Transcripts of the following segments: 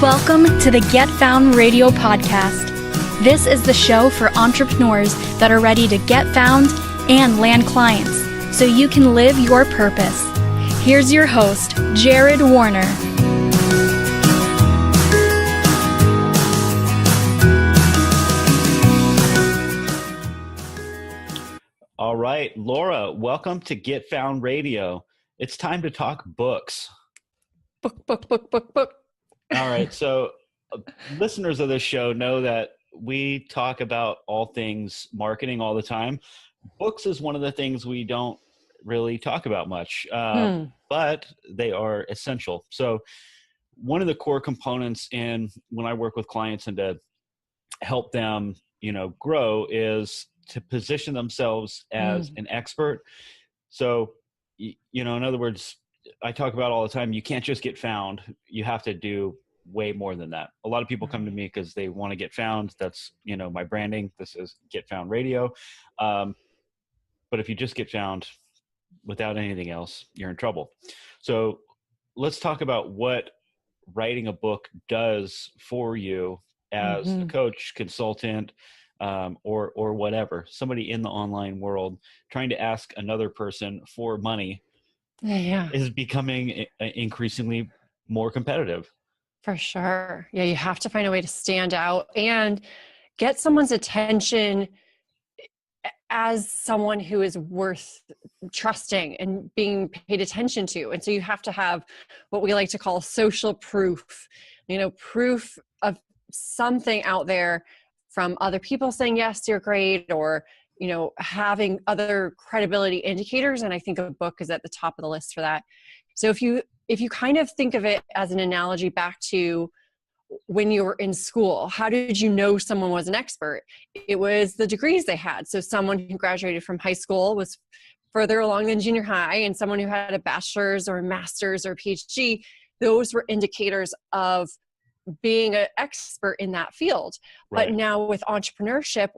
Welcome to the Get Found Radio podcast. This is the show for entrepreneurs that are ready to get found and land clients so you can live your purpose. Here's your host, Jared Warner. All right, Laura, welcome to Get Found Radio. It's time to talk books. Book. All right, so listeners of this show know that we talk about all things marketing all the time. Books is one of the things we don't really talk about much, but they are essential. So one of the core components in when I work with clients and to help them, grow is to position themselves as an expert. So, in other words, I talk about all the time, you can't just get found. You have to do way more than that. A lot of people come to me because they want to get found. That's, my branding. This is Get Found Radio. But if you just get found without anything else, you're in trouble. So let's talk about what writing a book does for you as a coach, consultant, or whatever, somebody in the online world trying to ask another person for money is becoming increasingly more competitive. For sure. Yeah, you have to find a way to stand out and get someone's attention as someone who is worth trusting and being paid attention to. And so you have to have what we like to call social proof, proof of something out there from other people saying, yes, you're great, or, having other credibility indicators. And I think a book is at the top of the list for that. So if you kind of think of it as an analogy back to when you were in school, how did you know someone was an expert? It was the degrees they had. So someone who graduated from high school was further along than junior high, and someone who had a bachelor's or a master's or a PhD, those were indicators of being an expert in that field. Right. But now with entrepreneurship,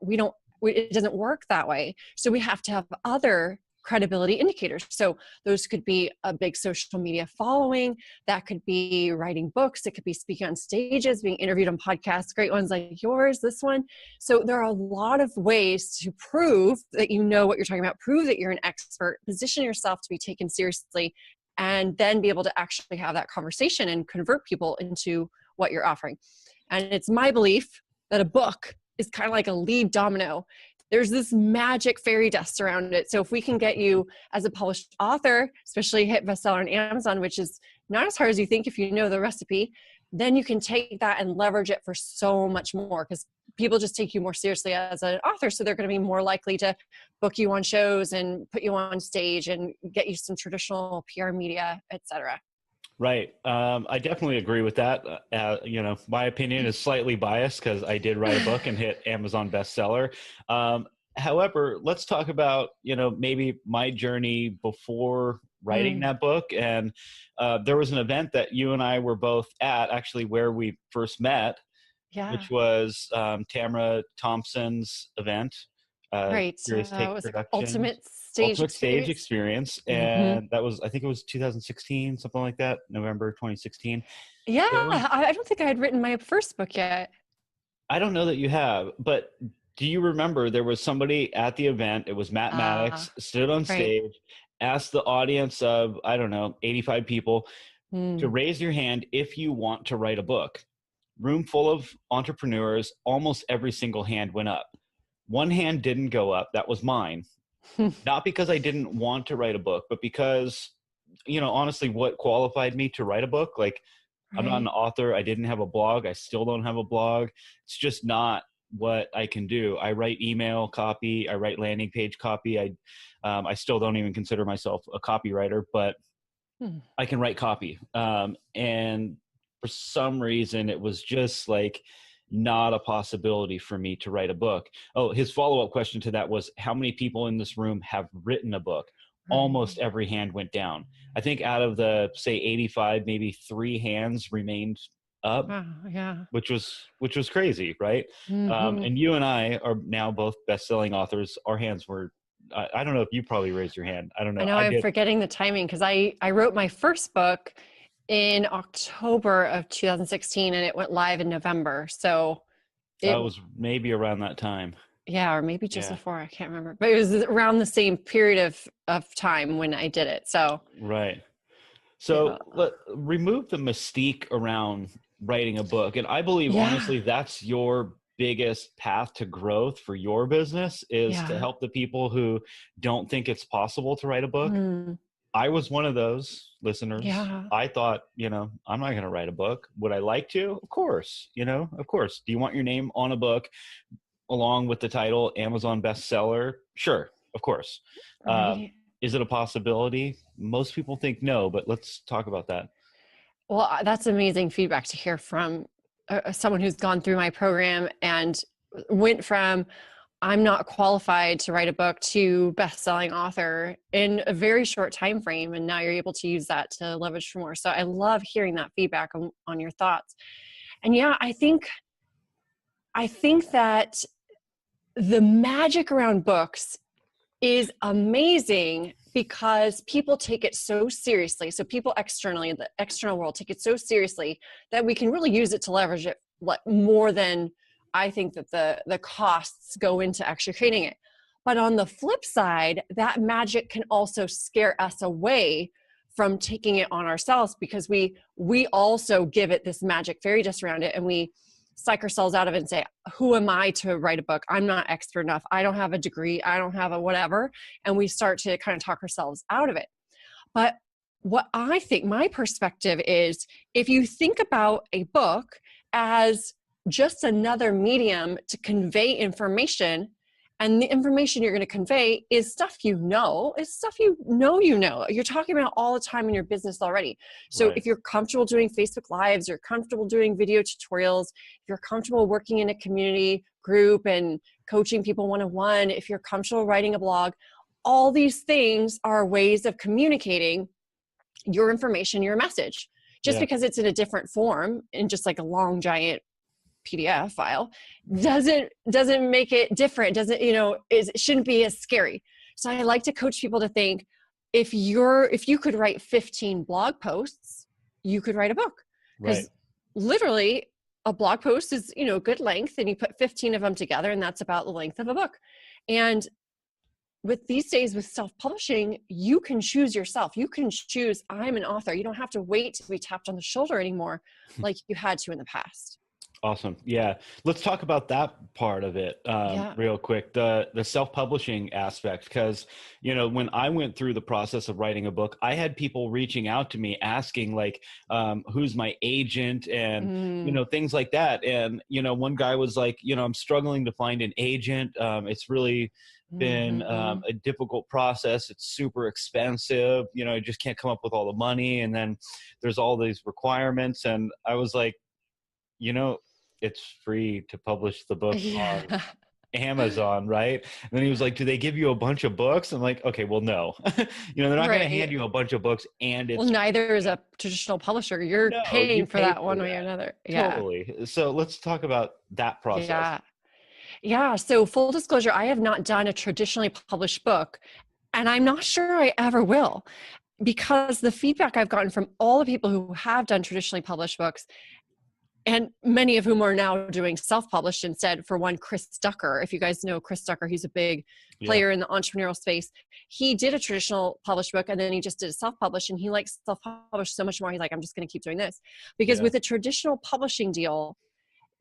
it doesn't work that way. So we have to have other credibility indicators. So those could be a big social media following, that could be writing books, it could be speaking on stages, being interviewed on podcasts, great ones like yours, this one. So there are a lot of ways to prove that you know what you're talking about, prove that you're an expert, position yourself to be taken seriously, and then be able to actually have that conversation and convert people into what you're offering. And it's my belief that a book is kind of like a lead domino. There's this magic fairy dust around it. So if we can get you as a published author, especially hit bestseller on Amazon, which is not as hard as you think if you know the recipe, then you can take that and leverage it for so much more, because people just take you more seriously as an author. So they're going to be more likely to book you on shows and put you on stage and get you some traditional PR media, etc. Right. I definitely agree with that. My opinion is slightly biased because I did write a book and hit Amazon bestseller. However, let's talk about, maybe my journey before writing that book. And there was an event that you and I were both at, actually, where we first met, which was Tamara Thompson's event. Right. Serious Take It was Productions. Ultimate Stage Experience. And that was, I think it was 2016, something like that, November 2016. Yeah, I don't think I had written my first book yet. I don't know that you have, but do you remember there was somebody at the event, it was Matt Maddox, stood on stage, asked the audience of, 85 people to raise your hand if you want to write a book. Room full of entrepreneurs, almost every single hand went up. One hand didn't go up, that was mine. Not because I didn't want to write a book, but because, honestly, what qualified me to write a book, I'm not an author. I didn't have a blog. I still don't have a blog. It's just not what I can do. I write email copy. I write landing page copy. I still don't even consider myself a copywriter, but I can write copy. And for some reason, it was just not a possibility for me to write a book. Oh, his follow-up question to that was, how many people in this room have written a book? Almost every hand went down. I think out of the, say, 85, maybe 3 hands remained up, which was crazy, right? And you and I are now both best-selling authors. Our hands were, I don't know if you probably raised your hand. I don't know. I know I'm forgetting the timing because I wrote my first book in October of 2016, and it went live in November. So that was maybe around that time. Yeah, or maybe just before, I can't remember. But it was around the same period of time when I did it. So right. So remove the mystique around writing a book. And I believe, honestly, that's your biggest path to growth for your business, is to help the people who don't think it's possible to write a book. I was one of those listeners. Yeah. I thought, I'm not going to write a book. Would I like to? Of course, of course. Do you want your name on a book along with the title Amazon bestseller? Sure, of course. Right. Is it a possibility? Most people think no, but let's talk about that. Well, that's amazing feedback to hear from someone who's gone through my program and went from I'm not qualified to write a book to best-selling author in a very short time frame, and now you're able to use that to leverage for more. So I love hearing that feedback on your thoughts. And I think that the magic around books is amazing because people take it so seriously. So people externally, in the external world, take it so seriously that we can really use it to leverage it more than I think that the costs go into actually creating it. But on the flip side, that magic can also scare us away from taking it on ourselves, because we also give it this magic fairy dust around it, and we psych ourselves out of it and say, who am I to write a book? I'm not expert enough. I don't have a degree. I don't have a whatever. And we start to kind of talk ourselves out of it. But what I think, my perspective is, if you think about a book as just another medium to convey information, and the information you're going to convey is stuff it's stuff you're talking about all the time in your business already. So if you're comfortable doing Facebook Lives, you're comfortable doing video tutorials, if you're comfortable working in a community group and coaching people one-on-one, if you're comfortable writing a blog, all these things are ways of communicating your information, your message. Just because it's in a different form, in just like a long giant PDF file, doesn't make it different. It shouldn't be as scary. So I like to coach people to think, if you could write 15 blog posts, you could write a book. Because literally a blog post is, good length, and you put 15 of them together, and that's about the length of a book. And with these days with self-publishing, you can choose yourself. You can choose, I'm an author. You don't have to wait to be tapped on the shoulder anymore like you had to in the past. Awesome. Yeah. Let's talk about that part of it real quick, the self-publishing aspect. Because, when I went through the process of writing a book, I had people reaching out to me asking like, who's my agent and, things like that. And, one guy was like, I'm struggling to find an agent. It's really been a difficult process. It's super expensive. I just can't come up with all the money. And then there's all these requirements. And I was like, it's free to publish the book on Amazon, right? And then he was like, do they give you a bunch of books? I'm like, okay, well, no. They're not going to hand you a bunch of books, and it's neither is a traditional publisher. You're paying for that one way or another. Totally. So let's talk about that process. Yeah. So full disclosure, I have not done a traditionally published book, and I'm not sure I ever will, because the feedback I've gotten from all the people who have done traditionally published books, and many of whom are now doing self-published instead. For one, Chris Ducker, if you guys know Chris Ducker, he's a big player in the entrepreneurial space. He did a traditional published book, and then he just did a self-published, and he likes self-published so much more. He's like, I'm just going to keep doing this. Because with a traditional publishing deal,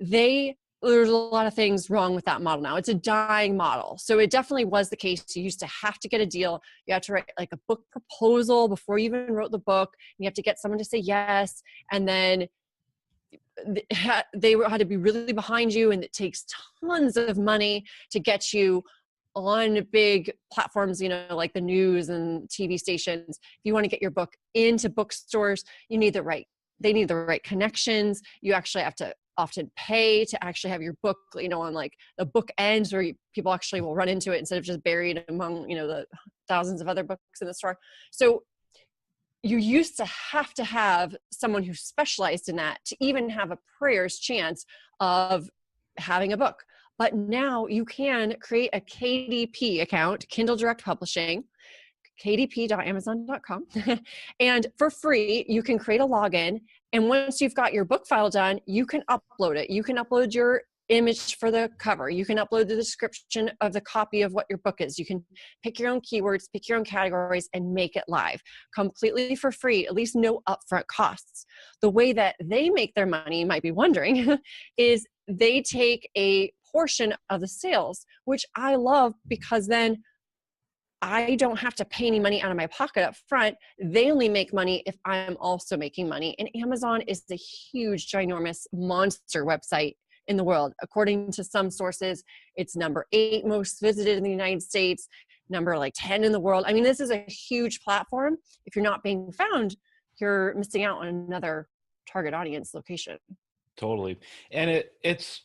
there's a lot of things wrong with that model now. It's a dying model. So it definitely was the case. You used to have to get a deal. You had to write like a book proposal before you even wrote the book. You have to get someone to say yes. And then they had to be really behind you, and it takes tons of money to get you on big platforms, like the news and TV stations. If you want to get your book into bookstores, they need the right connections. You actually have to often pay to actually have your book, on like the book ends where people actually will run into it instead of just buried among, the thousands of other books in the store. So you used to have someone who specialized in that to even have a prayer's chance of having a book. But now you can create a KDP account, Kindle Direct Publishing, kdp.amazon.com. And for free, you can create a login. And once you've got your book file done, you can upload it. You can upload your image for the cover. You can upload the description of the copy of what your book is. You can pick your own keywords, pick your own categories, and make it live completely for free, at least no upfront costs. The way that they make their money, you might be wondering, is they take a portion of the sales, which I love because then I don't have to pay any money out of my pocket up front. They only make money if I'm also making money. And Amazon is the huge, ginormous monster website in the world. According to some sources, it's number 8 most visited in the United States, number like 10 in the world. I mean, this is a huge platform. If you're not being found, you're missing out on another target audience location. Totally. And it's,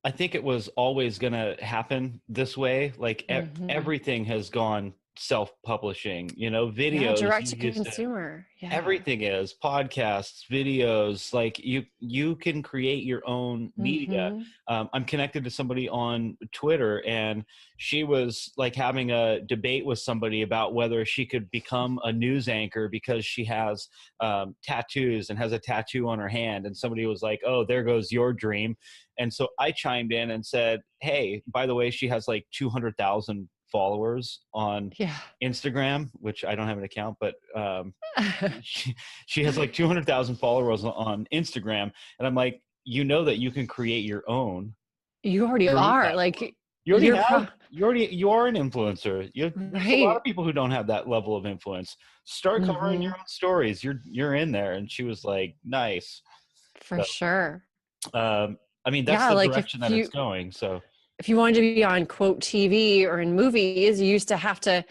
I think it was always going to happen this way. Like everything has gone self-publishing, videos, direct to consumer. Everything is podcasts, videos, like you can create your own media. I'm connected to somebody on Twitter, and she was like having a debate with somebody about whether she could become a news anchor because she has tattoos and has a tattoo on her hand. And somebody was like, oh, there goes your dream. And so I chimed in and said, hey, by the way, she has like 200,000 followers on Instagram, which I don't have an account, but she has like 200,000 followers on Instagram. And I'm like, that you can create your own. You already are. Like you are an influencer. There's a lot of people who don't have that level of influence. Start covering your own stories. You're in there. And she was like, nice. For sure. I mean, that's the direction that it's going. So if you wanted to be on quote TV or in movies, you used to have to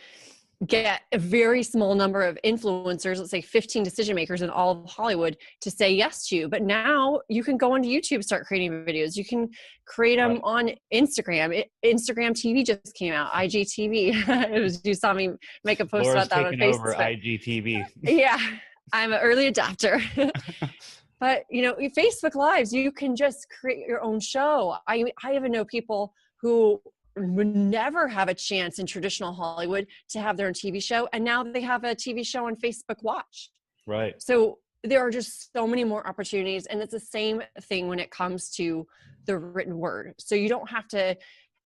get a very small number of influencers, let's say 15 decision makers in all of Hollywood, to say yes to you. But now you can go onto YouTube, start creating videos. You can create them on Instagram. Instagram TV just came out, IGTV. You saw me make a post Laura's about that on Facebook. Over IGTV. Yeah, I'm an early adopter. But, Facebook Lives, you can just create your own show. I even know people who would never have a chance in traditional Hollywood to have their own TV show. And now they have a TV show on Facebook Watch. Right. So there are just so many more opportunities. And it's the same thing when it comes to the written word. So you don't have to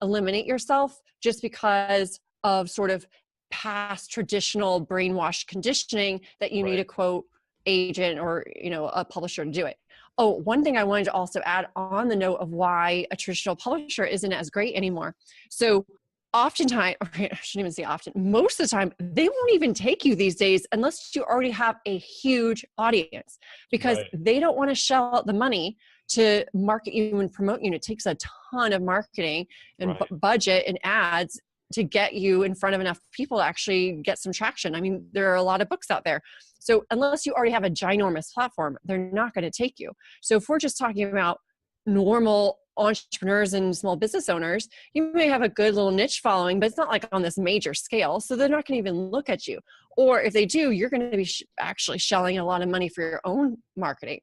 eliminate yourself just because of sort of past traditional brainwashed conditioning that you need a quote agent or a publisher to do it. Oh, one thing I wanted to also add on the note of why a traditional publisher isn't as great anymore. So oftentimes, or I shouldn't even say often, most of the time, they won't even take you these days unless you already have a huge audience, because they don't want to shell out the money to market you and promote you. And it takes a ton of marketing and budget and ads to get you in front of enough people to actually get some traction. I mean, there are a lot of books out there. So unless you already have a ginormous platform, they're not going to take you. So if we're just talking about normal entrepreneurs and small business owners, you may have a good little niche following, but it's not like on this major scale. So they're not going to even look at you. Or if they do, you're going to be actually shelling a lot of money for your own marketing.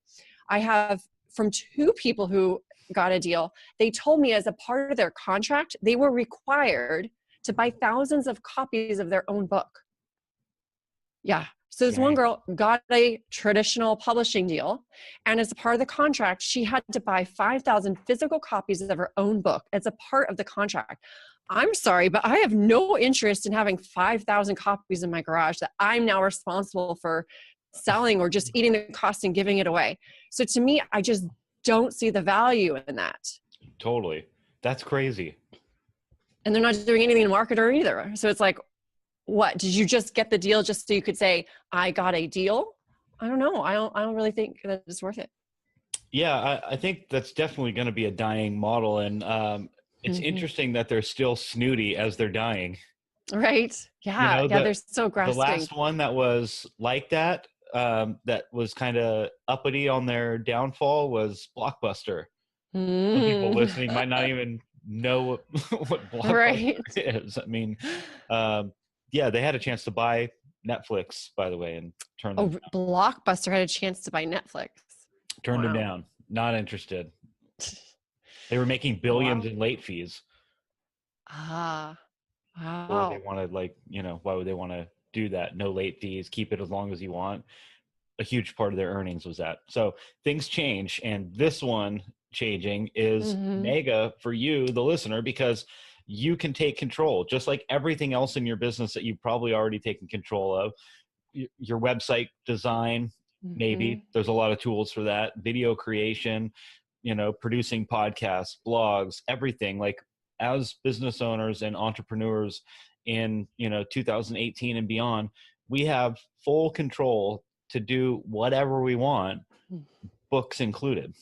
I have from 2 people who got a deal, they told me as a part of their contract, they were required to buy thousands of copies of their own book. Yeah. So this one girl got a traditional publishing deal, and as a part of the contract, she had to buy 5,000 physical copies of her own book as a part of the contract. I'm sorry, but I have no interest in having 5,000 copies in my garage that I'm now responsible for selling or just eating the cost and giving it away. So to me, I just don't see the value in that. Totally. That's crazy. And they're not doing anything to market her either. So it's like, what, did you just get the deal just so you could say, I got a deal? I don't know. I don't really think that it's worth it. Yeah, I think that's definitely going to be a dying model. And it's interesting that they're still snooty as they're dying. Right. Yeah. They're so grasping. The last one that was like that, that was kind of uppity on their downfall was Blockbuster. Some people listening might not even know what Blockbuster is. I mean, they had a chance to buy Netflix, by the way, and turned them down. Blockbuster had a chance to buy Netflix. Turned them down. Not interested. They were making billions in late fees. Or they Wow. want to why would they want to do that? No late fees, keep it as long as you want. A huge part of their earnings was that. So things change, and this one changing is mega for you, the listener, because you can take control, just like everything else in your business that you've probably already taken control of. Your website design, maybe there's a lot of tools for that, video creation, producing podcasts, blogs, everything. Like, as business owners and entrepreneurs in 2018 and beyond, we have full control to do whatever we want, books included.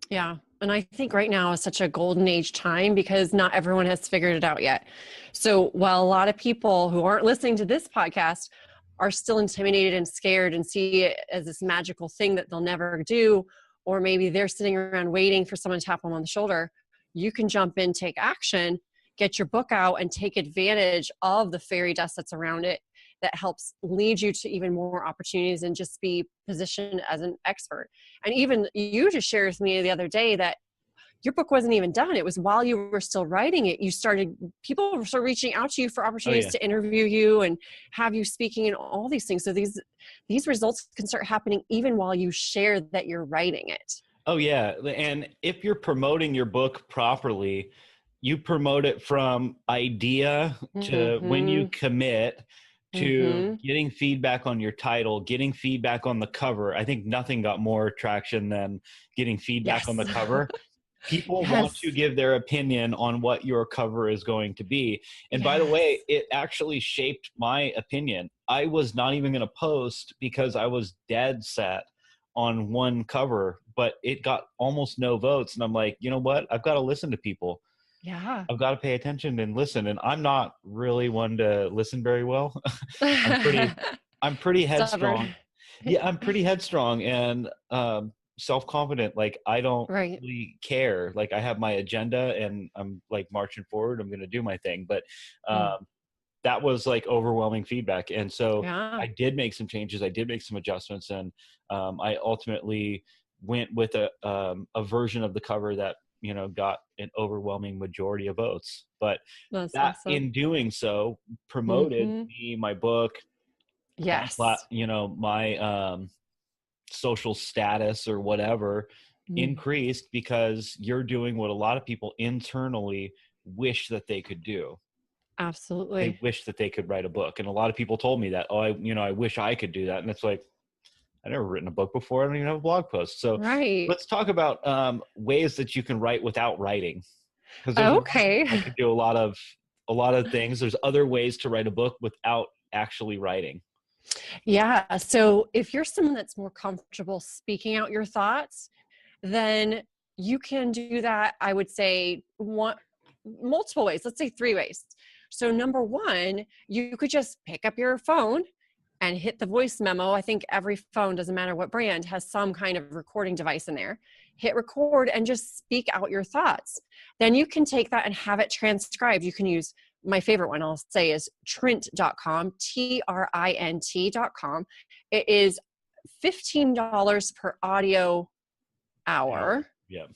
Yeah. And I think right now is such a golden age time because not everyone has figured it out yet. So while a lot of people who aren't listening to this podcast are still intimidated and scared and see it as this magical thing that they'll never do, or maybe they're sitting around waiting for someone to tap them on the shoulder, you can jump in, take action, get your book out, and take advantage of the fairy dust that's around it that helps lead you to even more opportunities and just be positioned as an expert. And even you just shared with me the other day that your book wasn't even done. It was while you were still writing it, people started reaching out to you for opportunities to interview you and have you speaking and all these things. So these results can start happening even while you share that you're writing it. Oh yeah. And if you're promoting your book properly, you promote it from idea to when you commit to getting feedback on your title, getting feedback on the cover. I think nothing got more traction than getting feedback on the cover. People want to give their opinion on what your cover is going to be. And by the way, it actually shaped my opinion. I was not even going to post because I was dead set on one cover, but it got almost no votes. And I'm like, you know what? I've got to listen to people. Yeah. I've got to pay attention and listen. And I'm not really one to listen very well. I'm pretty headstrong. Yeah, I'm pretty headstrong and self-confident. Like, I don't really care. Like, I have my agenda and I'm like marching forward. I'm going to do my thing. But that was like overwhelming feedback. And so I did make some changes. I did make some adjustments. And I ultimately went with a version of the cover that got an overwhelming majority of votes. But in doing so, promoted me, my book, my social status or whatever increased, because you're doing what a lot of people internally wish that they could do. Absolutely. They wish that they could write a book. And a lot of people told me that, I wish I could do that. And it's like, I've never written a book before. I don't even have a blog post. So let's talk about ways that you can write without writing. Because I could do a lot of things. There's other ways to write a book without actually writing. Yeah. So if you're someone that's more comfortable speaking out your thoughts, then you can do that, I would say, multiple ways. Let's say 3 ways. So number one, you could just pick up your phone and hit the voice memo. I think every phone, doesn't matter what brand, has some kind of recording device in there. Hit record and just speak out your thoughts. Then you can take that and have it transcribed. You can use, my favorite one I'll say is Trint.com, TRINT.com. It is $15 per audio hour.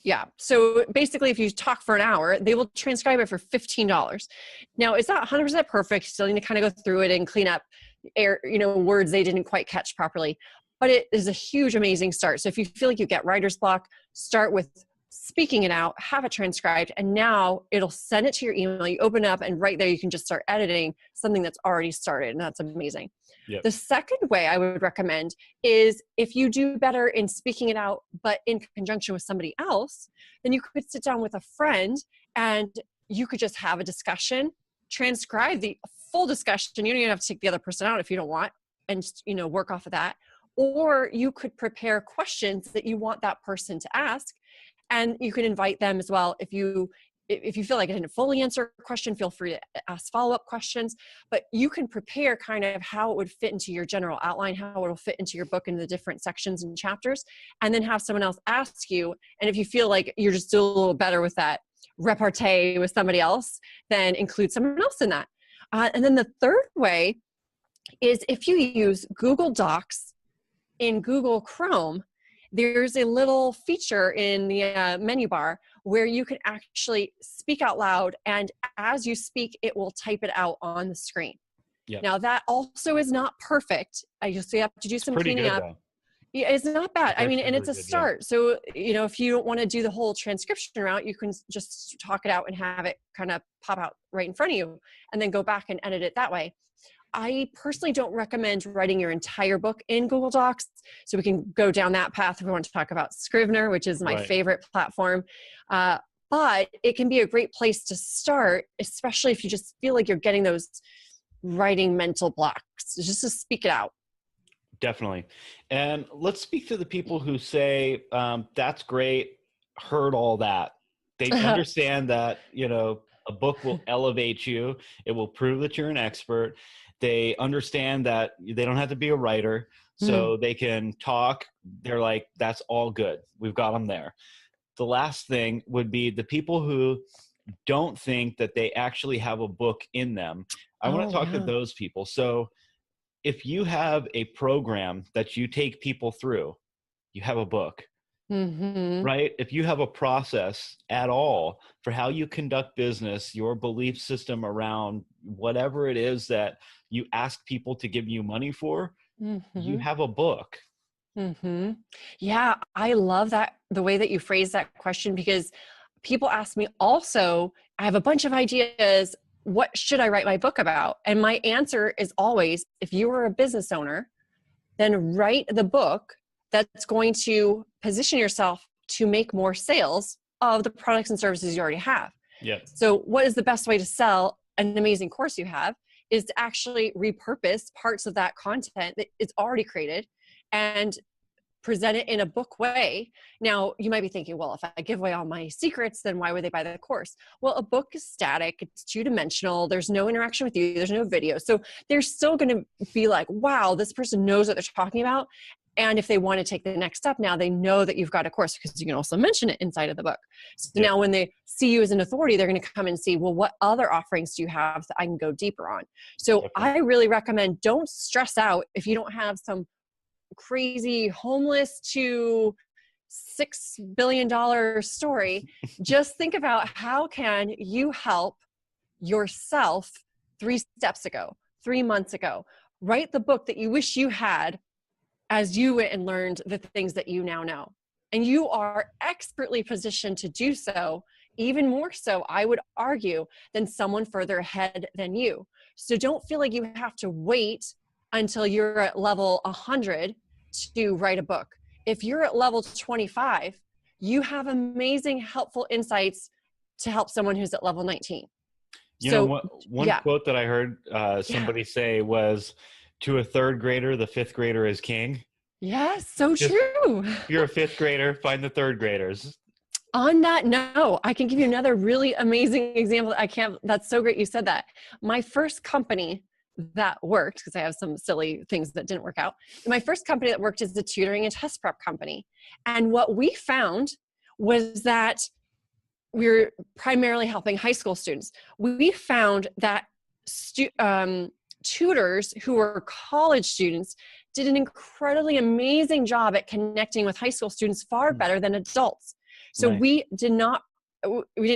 Yeah. So basically, if you talk for an hour, they will transcribe it for $15. Now, it's not 100% perfect. You still need to kind of go through it and clean up words they didn't quite catch properly. But it is a huge, amazing start. So if you feel like you get writer's block, start with speaking it out, have it transcribed, and now it'll send it to your email. You open it up, and right there you can just start editing something that's already started, and that's amazing. The second way I would recommend is, if you do better in speaking it out, but in conjunction with somebody else, then you could sit down with a friend and you could just have a discussion, transcribe the full discussion. You don't even have to take the other person out if you don't want, and work off of that. Or you could prepare questions that you want that person to ask, and you can invite them as well. If you feel like I didn't fully answer a question, feel free to ask follow-up questions. But you can prepare kind of how it would fit into your general outline, how it'll fit into your book in the different sections and chapters, and then have someone else ask you. And if you feel like you're just doing a little better with that repartee with somebody else, then include someone else in that. And then the third way is if you use Google Docs in Google Chrome, there's a little feature in the menu bar where you can actually speak out loud, and as you speak, it will type it out on the screen. Yep. Now that also is not perfect. So you have to do some cleaning up. Though. Yeah, it's not bad. I mean, and it's a good, start. Yeah. So, if you don't want to do the whole transcription route, you can just talk it out and have it kind of pop out right in front of you and then go back and edit it that way. I personally don't recommend writing your entire book in Google Docs. So we can go down that path if we want to talk about Scrivener, which is my favorite platform. But it can be a great place to start, especially if you just feel like you're getting those writing mental blocks, just to speak it out. Definitely. And let's speak to the people who say, that's great, heard all that. They understand that, a book will elevate you. It will prove that you're an expert. They understand that they don't have to be a writer, so they can talk. They're like, that's all good. We've got them there. The last thing would be the people who don't think that they actually have a book in them. I want to talk to those people. So if you have a program that you take people through, you have a book, right? If you have a process at all for how you conduct business, your belief system around whatever it is that you ask people to give you money for, you have a book. Yeah, I love that, the way that you phrase that question, because people ask me also, I have a bunch of ideas. What should I write my book about? And my answer is always, if you are a business owner, then write the book that's going to position yourself to make more sales of the products and services you already have. Yeah. So what is the best way to sell an amazing course you have is to actually repurpose parts of that content that is already created and present it in a book way. Now, you might be thinking, well, if I give away all my secrets, then why would they buy the course? Well, a book is static. It's two-dimensional. There's no interaction with you. There's no video. So they're still going to be like, wow, this person knows what they're talking about. And if they want to take the next step, now they know that you've got a course, because you can also mention it inside of the book. So now when they see you as an authority, they're going to come and see, well, what other offerings do you have that I can go deeper on? So I really recommend, don't stress out if you don't have some crazy homeless to $6 billion story. Just think about, how can you help yourself 3 steps ago, 3 months ago? Write the book that you wish you had as you went and learned the things that you now know. And you are expertly positioned to do so, even more so, I would argue, than someone further ahead than you. So don't feel like you have to wait until you're at level 100 to write a book. If you're at level 25, you have amazing, helpful insights to help someone who's at level 19. One quote that I heard somebody say was, to a third grader, the fifth grader is king. Yes, so true. If you're a fifth grader, find the third graders. On that note, I can give you another really amazing example. That's so great you said that. My first company that worked, because I have some silly things that didn't work out. My first company that worked is the tutoring and test prep company. And what we found was that we were primarily helping high school students. We found that tutors who were college students did an incredibly amazing job at connecting with high school students, far better than adults. So we didn't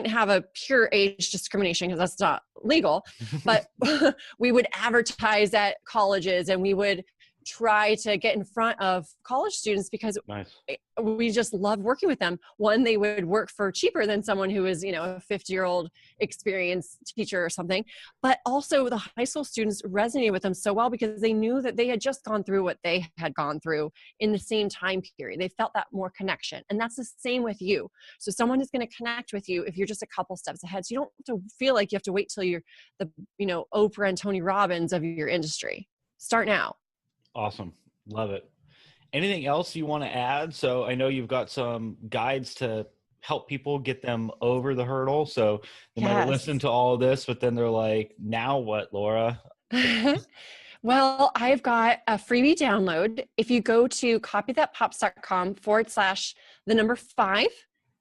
have a pure age discrimination, because that's not legal, but we would advertise at colleges and we would try to get in front of college students, because we just love working with them. One, they would work for cheaper than someone who is, a 50-year-old experienced teacher or something. But also the high school students resonated with them so well, because they knew that they had just gone through what they had gone through in the same time period. They felt that more connection. And that's the same with you. So someone is going to connect with you if you're just a couple steps ahead. So you don't have to feel like you have to wait till you're the, Oprah and Tony Robbins of your industry. Start now. Awesome. Love it. Anything else you want to add? So I know you've got some guides to help people get them over the hurdle. So they might have listened to all of this, but then they're like, now what, Laura? Well, I've got a freebie download. If you go to copythatpops.com/5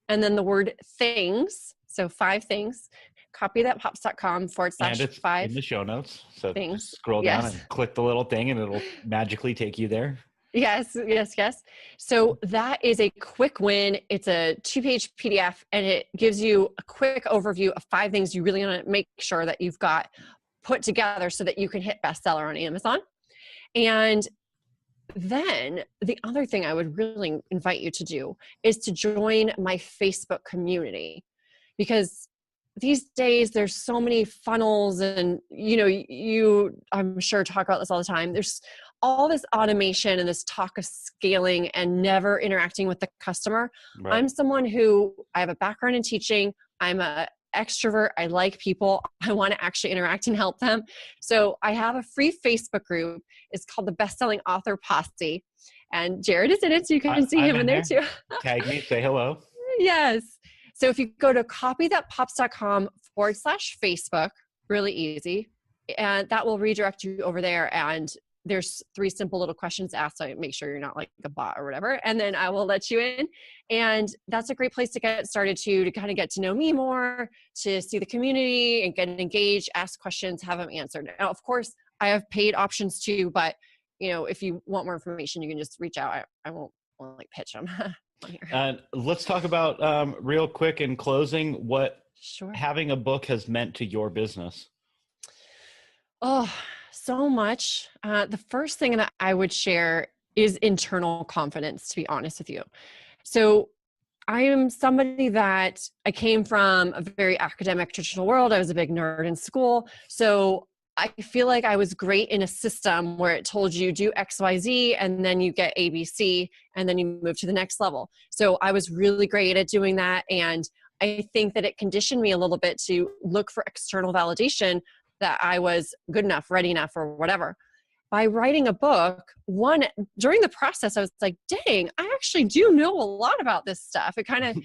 and then the word things. So 5 things. Copythatpops.com/5. And it's in the show notes. So things. Scroll down and click the little thing and it'll magically take you there. Yes, yes, yes. So that is a quick win. It's a 2-page PDF, and it gives you a quick overview of 5 things you really want to make sure that you've got put together so that you can hit bestseller on Amazon. And then the other thing I would really invite you to do is to join my Facebook community, because these days there's so many funnels, and you I'm sure talk about this all the time. There's all this automation and this talk of scaling and never interacting with the customer. Right. I'm someone who, I have a background in teaching. I'm a extrovert. I like people. I want to actually interact and help them. So I have a free Facebook group. It's called the Bestselling Author Posse. And Jared is in it, so you can see him in there too. Tag me, say hello. Yes. So if you go to copythatpops.com/Facebook, really easy, and that will redirect you over there. And there's 3 simple little questions asked, so make sure you're not like a bot or whatever. And then I will let you in. And that's a great place to get started to kind of get to know me more, to see the community and get engaged, ask questions, have them answered. Now, of course, I have paid options too, but if you want more information, you can just reach out. I won't like pitch them. Let's talk about real quick in closing what Sure. having a book has meant to your business. Oh, so much. The first thing that I would share is internal confidence, to be honest with you. So I am somebody that I came from a very academic traditional world. I was a big nerd in school. So I feel like I was great in a system where it told you do X, Y, Z, and then you get A, B, C, and then you move to the next level. So I was really great at doing that. And I think that it conditioned me a little bit to look for external validation that I was good enough, ready enough, or whatever. By writing a book, during the process, I was like, dang, I actually do know a lot about this stuff. It kind of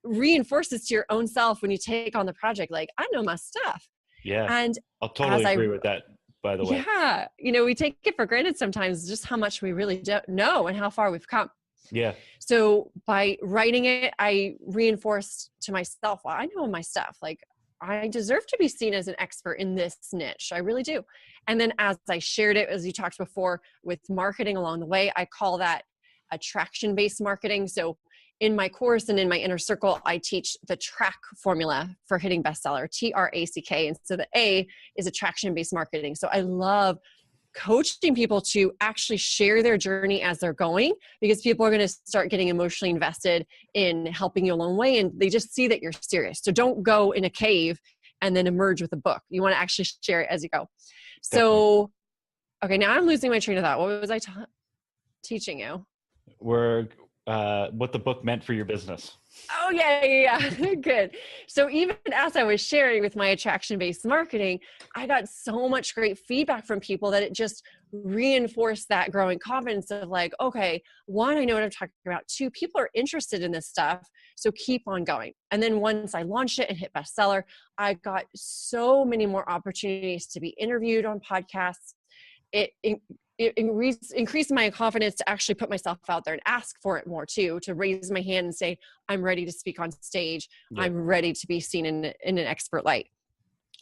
reinforces to your own self when you take on the project, like, I know my stuff. Yeah. And I'll totally agree with that, by the way. Yeah. We take it for granted sometimes just how much we really don't know and how far we've come. Yeah. So by writing it, I reinforced to myself, well, I know my stuff. Like, I deserve to be seen as an expert in this niche. I really do. And then as I shared it, as you talked before, with marketing along the way, I call that attraction-based marketing. So in my course and in my inner circle, I teach the TRACK formula for hitting bestseller, TRACK. And so the A is attraction-based marketing. So I love coaching people to actually share their journey as they're going, because people are going to start getting emotionally invested in helping you along the way, and they just see that you're serious. So don't go in a cave and then emerge with a book. You want to actually share it as you go. So, okay, now I'm losing my train of thought. What was I teaching you? What the book meant for your business. Oh, yeah. Good. So even as I was sharing with my attraction-based marketing, I got so much great feedback from people that it just reinforced that growing confidence of like, okay, 1, I know what I'm talking about. 2, people are interested in this stuff. So keep on going. And then once I launched it and hit bestseller, I got so many more opportunities to be interviewed on podcasts. It increased my confidence to actually put myself out there and ask for it more too, to raise my hand and say, I'm ready to speak on stage. Yeah. I'm ready to be seen in an expert light.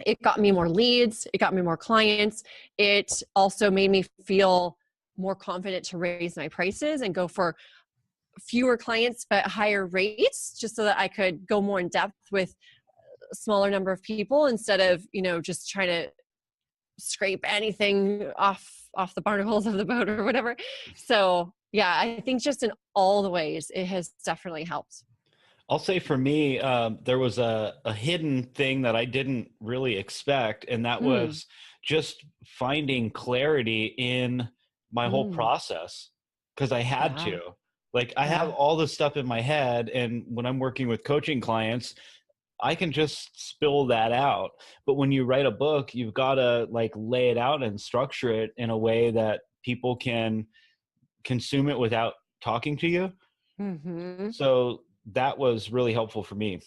It got me more leads. It got me more clients. It also made me feel more confident to raise my prices and go for fewer clients, but higher rates, just so that I could go more in depth with a smaller number of people instead of, just trying to scrape anything off the barnacles of the boat or whatever. So yeah, I think just in all the ways, it has definitely helped. I'll say for me, there was a hidden thing that I didn't really expect. And that was just finding clarity in my whole process, because I had to. Like, I have all this stuff in my head. And when I'm working with coaching clients, I can just spill that out. But when you write a book, you've got to like lay it out and structure it in a way that people can consume it without talking to you. Mm-hmm. So that was really helpful for me.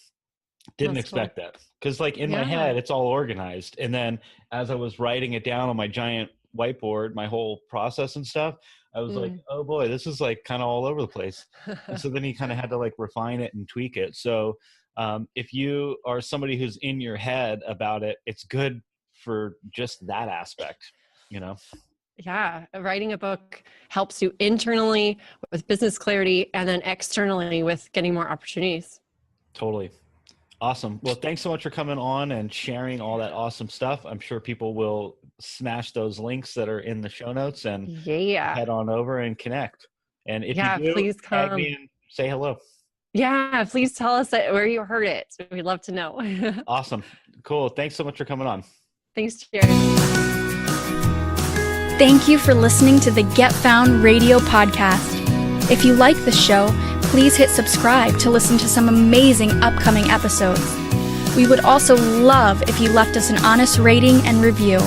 Didn't expect that, because like in my head, it's all organized. And then as I was writing it down on my giant whiteboard, my whole process and stuff, I was like, oh boy, this is like kind of all over the place. And so then you kind of had to like refine it and tweak it. So if you are somebody who's in your head about it, it's good for just that aspect, Yeah, writing a book helps you internally with business clarity and then externally with getting more opportunities. Totally. Awesome. Well, thanks so much for coming on and sharing all that awesome stuff. I'm sure people will smash those links that are in the show notes and head on over and connect. And if you do, please tag come. me and say hello. Yeah, please tell us where you heard it. We'd love to know. Awesome. Cool. Thanks so much for coming on. Thanks, Jared. Thank you for listening to the Get Found Radio podcast. If you like the show, please hit subscribe to listen to some amazing upcoming episodes. We would also love if you left us an honest rating and review.